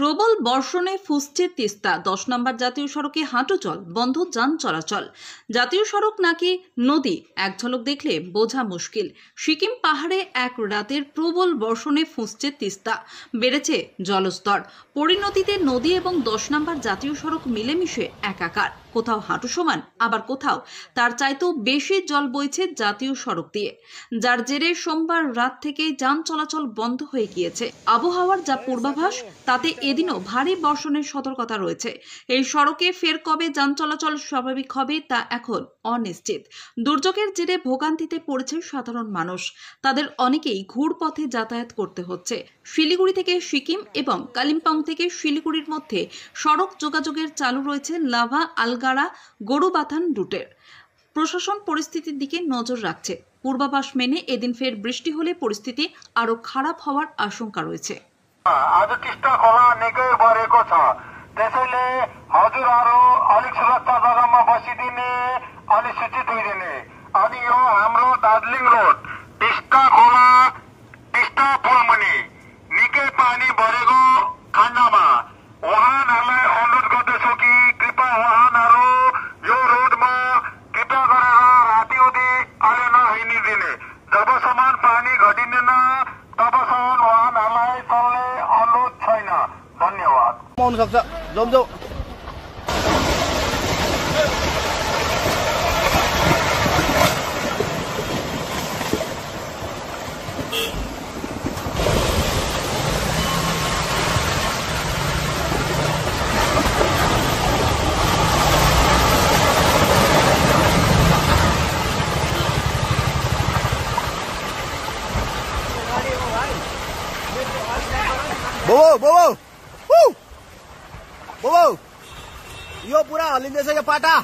প্রবল বর্ষণে ফুসছে তিস্তা। 10 নম্বর জাতীয় সড়কে হাঁটুচল, বন্ধ যান চলাচল। জাতীয় সড়ক নাকি নদী, এক ঝলক দেখলে বোঝা মুশকিল। সিকিম পাহাড়ে এক রাতের প্রবল বর্ষণে ফুসছে তিস্তা, বেড়েছে জলস্তর। পরিণতিতে নদী এবং 10 নম্বর জাতীয় সড়ক মিলেমিশে একাকার। কোথাও হাঁটু সমান, আবার কোথাও তার চাইতেও বেশি জল বইছে জাতীয় সড়ক দিয়ে, যার জেরে সোমবার রাত থেকে যান চলাচল বন্ধ হয়ে গিয়েছে। আবহাওয়ার যা পূর্বাভাস, তাতে এদিনও ভারী বর্ষণের সতর্কতা রয়েছে। এই সড়কে ফের কবে যান চলাচল স্বাভাবিক হবে তা এখন অনিশ্চিত। দুর্যোগের জেরে ভোগান্তিতে পড়েছে সাধারণ মানুষ। তাদের অনেকেই ঘুরপথে যাতায়াত করতে হচ্ছে। শিলিগুড়ি থেকে সিকিম এবং কালিম্পং থেকে শিলিগুড়ির মধ্যে সড়ক যোগাযোগের চালু রয়েছে লাভা আলগাড়া গরুবাথান রুটের। প্রশাসন পরিস্থিতির দিকে নজর রাখছে। পূর্বাভাস মেনে এদিন ফের বৃষ্টি হলে পরিস্থিতি আরো खाराब हवार आशंका रयेछे। आज टिस्टा खोला निकै बढेको छ, त्यसैले हजुरहरु अलिक सुरक्षा जग्गामा बसिदिने, अलि सूचित हुइदिने। अनि यो हाम्रो दार्जिलिङ रोड टिस्टा खोला टिस्टा पुलमुनि निकै पानी बढेको खण्डमा वाहनहरुलाई अनुरोध गर्दछु कि कृपया वाहनहरु यो रोडमा कृपया गरेर रातिउदी अलि नहिँडिदिने। जबसम्म पानी घटिँदैन तबसम्म वाहनहरुलाई चल्ने अनुरोध छैन। धन्यवाद। आउन सक्छ, जाउँ जाउँ। यो पूरा हल्लिँदैछ यो पाटा।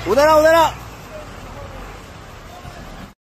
हुँदैन